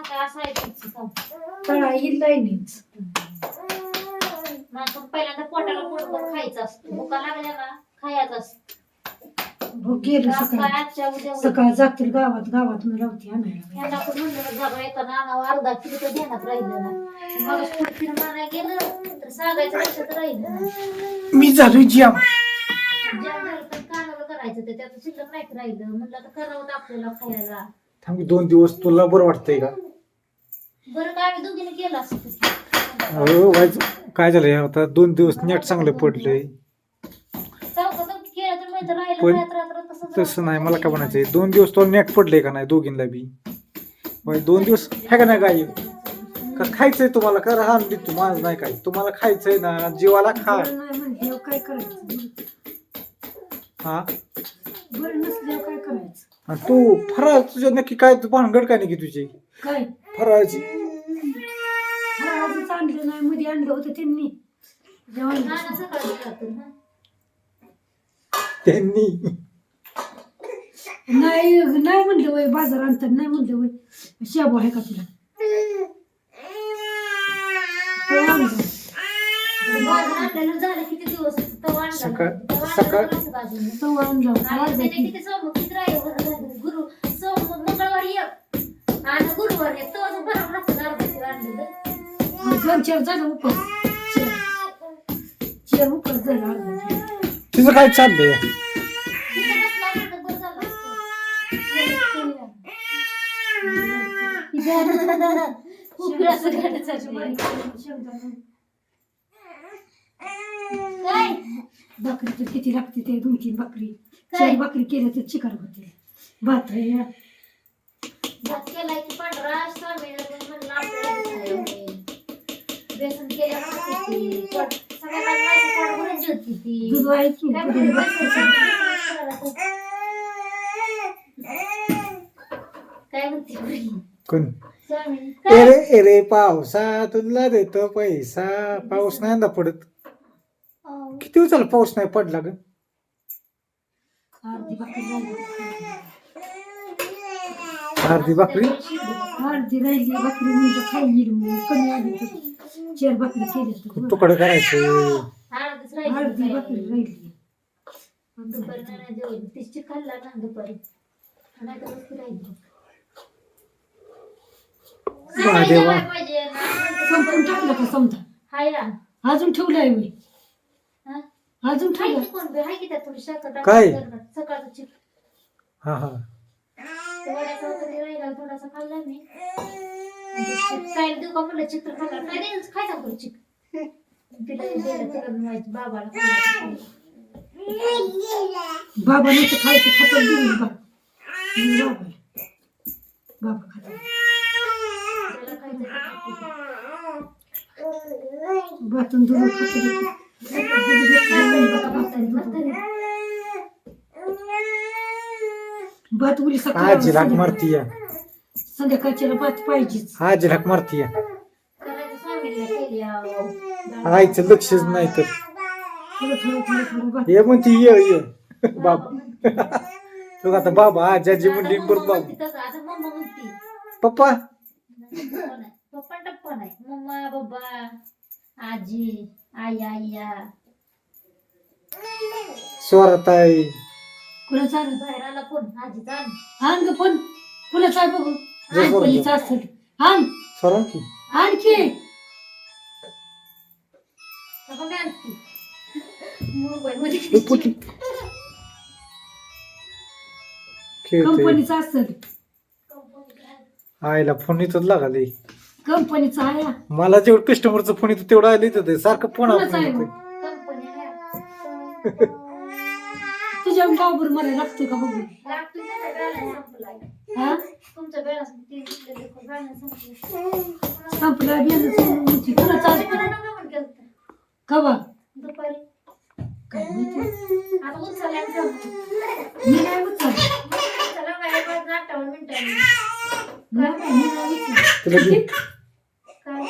काय असं आहे तुमचं काम. तळा ही लाईनीच माणसं पहिल्यांदा पोटाला पोटभर खायचं असतं. भुका लागल्या ना खायचं असतं. भूक गेली आज काय सकाळी आजच्या उद्या सकाळ जातील गावात मी राहते आणायला यांना पण म्हणलं जागा येताना आणावं अर्धा किलो तर ध्यानात राहिलं ना. मग पुढे मानाय गेलं तर सांगायचं लक्षात राहिलं ना. मी झालोय जाम जेवण झालं पण कानाला करायचं ते त्याचं शिल्लक नाही राहिलं. म्हणलं तर करावं तर आपल्याला खायला. थांब 2 दिवस तुला बरं वाटतंय का? बरं काय आम्ही दोघीने केलं असतं. हो व्हायचं काय झालंय आता 2 दिवस नेट चांगलं पडलंय. चौकात केलं तर माहिती राहिलं पण रात्र तसंच तसं नाही मला काय म्हणायचंय 2 दिवस तुला नेट पडलंय का नाही दोघींना बी? 2 दिवस है का नाही काय का खायचंय तुम्हाला कर हा तू माझं नाही काय तुम्हाला खायचंय ना जीवाला खा. नाही म्हणल्यावर काय करायचं हा बरं नसल्यावर काय करायचं आणि तू फराळ तुझ्या नक्की काय तू भानगड काय नाही तुझी काय फराळाची? आजच आणलं नाही मध्ये आणलं होतं त्यांनी जेवण नाना सकाळी खातं ना. त्यांनी नाही नाही म्हणलं वय बाजार आणतात नाही म्हणलं वय शाबू आहे का तुला तो आणलं. बाजार आणलेलं झालं किती दिवस तवा आणला. सकाळ- तवा सकाळ- आणलेलं राहतं बाजूने. तो आणलं आणि अर्धा त्याने किलो. किती सोमवार किती राहिले गुरु मंगळवारी एक आणि गुरुवारी एक तो अजून बरोबर राहतं अर्धा किलो आणलेलं. 2-4 झालं उपास चार उपास झाला अर्धा किलो. तुझं काय चाललंय? तिथं बसला असतं तर बरं झालं असतं. उकळाचं गाणं चालू आहे. काय भाकरी तर किती लागते ते 2-3 भाकरी काय? 4 भाकरी केल्या तर चिकन होते भात आहे भात केलाय की पांढरा स्वामीला पण म्हणलं आपल्याला खायला मिळेल. बेसन केल्यावर खाते ती. सगळ्या बायका पोट भरून जेवते ती. दूध आहे की काय दूध म्हणते? काय म्हणते बाई? कोण? स्वामी काय? एरे एरे पावसा तुला देतो पैसा. पाऊस नाही ना पडत. अहो, किती दिवस झाला पाऊस नाही पडला ग? अर्धी भाकरी राहिली अर्धी भाकरी अर्धी राहिली भाकरी म्हणजे खायली मग कमी आली तर 4 भाकरी केल्या तर तुकडं करायचं. अर्धीच राहिली अर्धी काय? भाकरी राहिली दुपारी नाही जेवली. तिची खाल्ला ना दुपारी. नाही तर नुसती राहिली. महादेवा. जेवायला पाहिजे ना. संपून टाकलं का समजा हाय ना. अजून ठेवलंय मी हा? अजून हाय ठेवलं की कोण बी? हाय की त्यात थोडी साखर टाकून काय? करणार. सकाळचं चिक हा हा वड्याचा होता ते राहिला थोडासा खाल्ला मी. म्हणजे चिक काय देऊ का म्हणलं चिक तर खाल्ला. काय द्यायचं खायचा बरं चिक. तिला तिला बनवायचं बाबाला खायला. बाबा नाही तर खायचं खातात देऊन बाबा बाबा खातात त्याला खायचं तर खायचं. बातून दूध खातात भात उली आजी लाख सकाळ मारतीया. संध्याकाळच्या भात पाहिजेच आजी लाख मारतीया. करायचं स्वामीला केली अहो. आईचं लक्षच नाही तर थोडं भात ये म्हणती ये बाबा. बघ आता बाबा आजी म्हणली आता बरं मम्मा बाबा म्हणती तसं. आता मम्मा म्हणती. पप्पा. पप्पा टप्पा नाही. मम्मा बाबा आजी आई आईया स्वरताई. कुणाचा आलं बाहेर आला फोन आजीचा आण. आण ग फोन कुणाचा आहे बघू जय बोल. पलीचा असेल आण स्वरांकी आणखी सगळं मी आणते. मोबाईल मध्ये पुटी खेळते. कंपनीचा असेल आईला फोन इथंच लागले. कंपनीचा आहे हा. मला जेवढं कस्टमरचं फोन येतं तेवढं आलं इथं ते सारखं फोन कुणाचा आहे आपण मग? कंपनी आहे. तुझ्या गावावर मला लागतो का बघू लागतोय त्याचा बॅलन्स संपलाय. हा तुमचा बॅलन्स बॅलन्स संपला. संपला बियाणं कुणाचा आज आहे? मला नका म्हणलं होतं. कवा दुपारी काय माहिती आता उचलल्या ठेव. मी नाही उचल चला बाहेर 58 मिनिटांनी. मी नाही उचल तुला बी- काय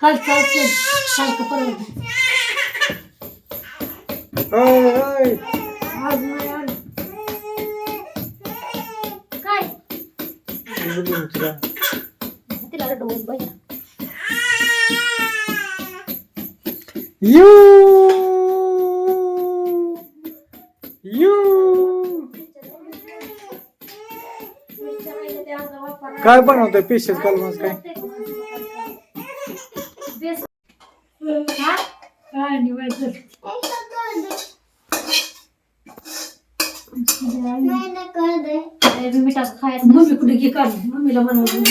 काल चालतं सारखं परवा ओय, ओय. आज नाही आलं काय बोलू तुला. तिला रडवून बघा. यू यू काय बनवतोय पेशल कालवण काय? हा? काय निवायचं मिठात खायचं मम्मी कुठे घे काढ मम्मीला म्हणावं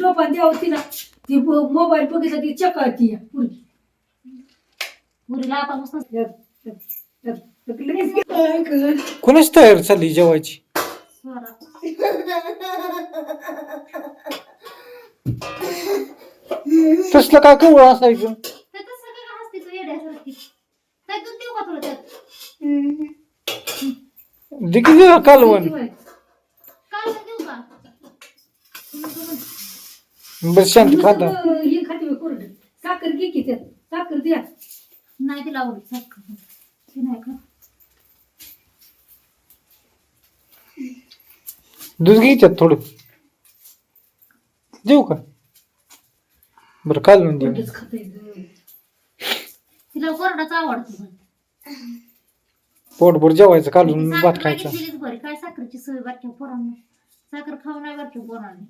टोपा द्यावं तिला ती मोबाईल बघितला की चकाळती पुरगी पुरीला आता मस्त कोणाच तयार चालली जेवायची? स्वरा. तसलं काय कवळ असायचं? तर तसं काय हसते तू येड्यासारखी. काय दूध देऊ का तुला त्यात? देखील कालवण काय देऊ का? बस शांत खाता. हे खाते कोरड साखर घे की त्यात साखर द्या नाही तिला आवडत साखर. ती नाही का? दूध घ्यायच्यात थोडं देऊ का? बरं कालवण देऊ. कोरडच खाते तिला कोरडाच आवडतो. पोटभर जेवायचं कालवून भात खायचा. बरी काय साखरेची सवय बारक्या पोरांना. साखर खाऊ नाही बारक्या पोरांनी.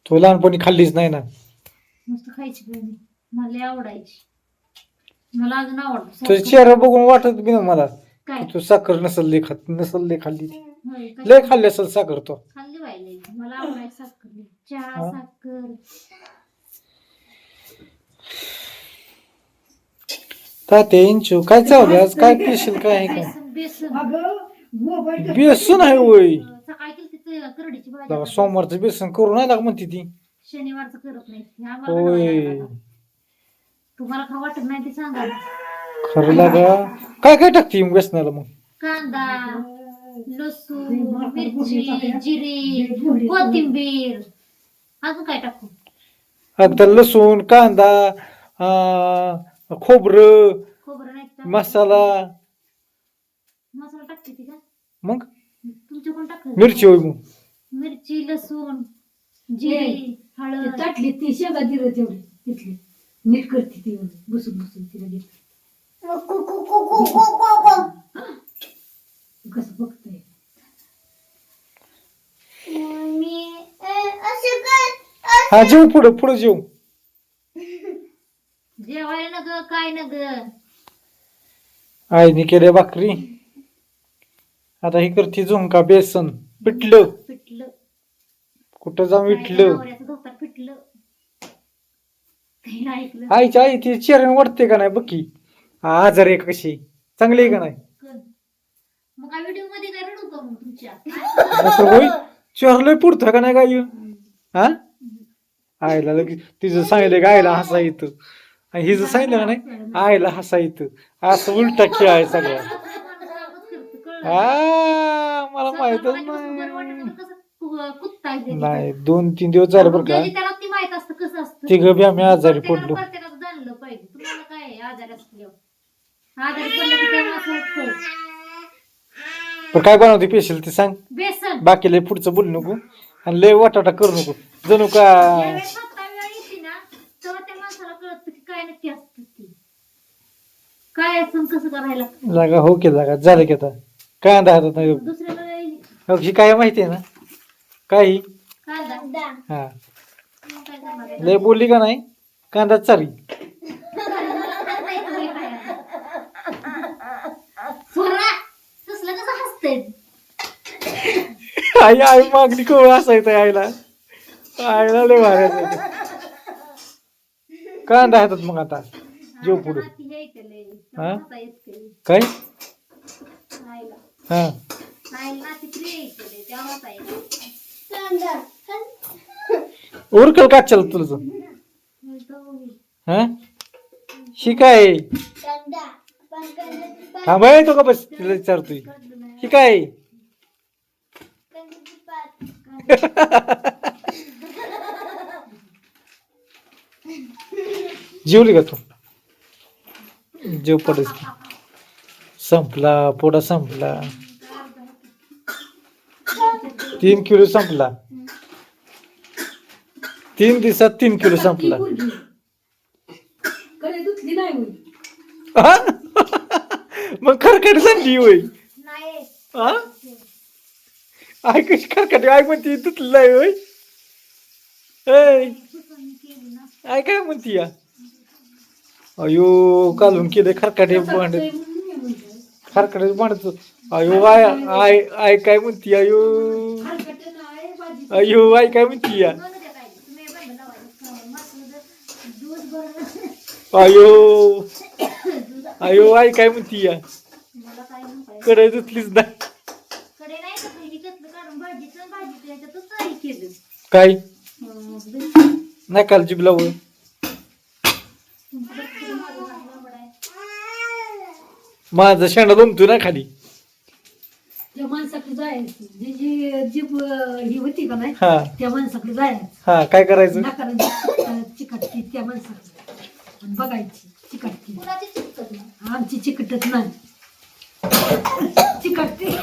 तो लहानपणी खाल्लीच नाही ना. मस्त खायची पहिली. मला लय आवडायची. मला अजून आवडतो तुझा चेहरा बघून वाटत बी ना मला काय तू साखर नसल लय खात नसल लय खाल्ली होय, काय? लय खाल्ली असेल साखर तो. खाल्ली बाई मला आवडायची साखर लय. चहा साखर तात्या इंचू काय चालू आज काय पेशल काय आहे का? बेसन बेसन अगं मोबाईल बेसन आहे वय सकाळी केली तिथे करडीची लागा भाजी. सोमवारचं बेसन करू नाही लाग म्हणते ती. शनिवारचं करत नाही हे आम्हाला होय बनवायला लागतं. तुम्हाला खा वाटत नाही ते सांगा ना. खरं लागा काय काय टाकते बेसनाला मग? कांदा लसूण मिरची जिरे कोथिंबीर अजून काय टाकू? आता लसूण कांदा खोबरं खोबरं नाही टाकत. मसाला मसाला टाकते ती का? मग तुमच्या कोण टाकत? मिरची होय मग मिरची लसूण जिरे हळद ताटली ती शेंगा दिलं तेवढी तिथली नीट करते ती बसून बसून तिला घेत कसं बघतोय हा जेव पुढं पुढं जेव. जेवायला न ग काय न ग. आईने केल्या भाकरी आता ही करते झुणका बेसन पिठलं पिठलं कुठं जाऊन विठलं. नवऱ्याचं धोतर पिठलं ते ऐकलं. आईच्या आई ती चेहऱ्याने वाटते का नाही बघी आजार आहे का कशी चांगली आहे का नाही? मग काय व्हिडिओ मध्ये काय रडू का मग तुमच्या? असं होय चेहरा लय पुरतं का नाही काय हा आईला लगेच तिचं सांगितलं का आईला हसा येतं आणि हिचं सांगितलं का नाही आईला हसा येतं असं उलटा खेळ आहे सगळा. हा मला माहितच नाही. नाही 2-3 दिवस झाले बरं का त्याला ती माहित असतं कसं असतं. तिघं बी आम्ही आजारी पडलो. प्रत्येकाचं जाणलं पाहिजे. तुम्हाला काय आहे आजारी असल्यावर आजारी पडलं की तेव्हा असं वाटतं. पण काय बनवते पेशल ते सांग. बेसन बाकी लय पुढचं बोलू नको आणि लय वाटाटा करू नको जणू का ज्यावेळेस स्वतः वेळ येते ना तेव्हा त्या माणसाला कळतं की काय नक्की असतं ते काय असतं कसं करायला. जागा हो की जागा झालं की आता कांदा हातात नाही दुसऱ्याला ही काय माहिती आहे ना काही कांदा हा मग काय करणार आहे? लय बोलली का नाही कांदा चारी स्वरा तसलं कसं हसते. आई आई मागणी कवळ असायचं आईला आईला लय मारायचं कांदा हातात मग आता जेव पुढे हा? काय हा उरकल का चल तुझं हा ही काय हा बाय तो का बस तिला विचारतोय ही काय जेवली का तू जेव पडस संपला पोटा संपला 3 किलो संपला 3 दिवसात 3 किलो संपला. कडे धुतली नाही होईल. हा? मग खरकट झाली होय. नाही हा? आय कशी खरकट आय म्हणते तुटलं नाही होय. ऐ, केली ना. आय काय म्हणती या अयो कालून केले खरकटे भांड खरकटे भांडतो. अयो आय आय आय काय म्हणती अयो अयो आय काय म्हणती या म्हणू द्या काय तुम्ही बंद लावायचं मस्त दिवसभर अयो अयो आय काय म्हणती या मला काय म्हणताय कडे धुतलीच नाही. कडे नाही तर पहिली त्यातलं काढून भाजीचं याच्यातच काही केलं. काय नाही काल जीभ लावून माझा शेंडा जमतो ना खाली. त्या माणसाकडे जायचं जी जी जीभ ही होती का नाही हा त्या माणसाकडे जायचं. हा काय करायचं नाकाला चिकटती त्या माणसाकडे आणि बघायची चिकटती. कुणाची चिकट नाही. आमची चिकटत नाही चिकटते.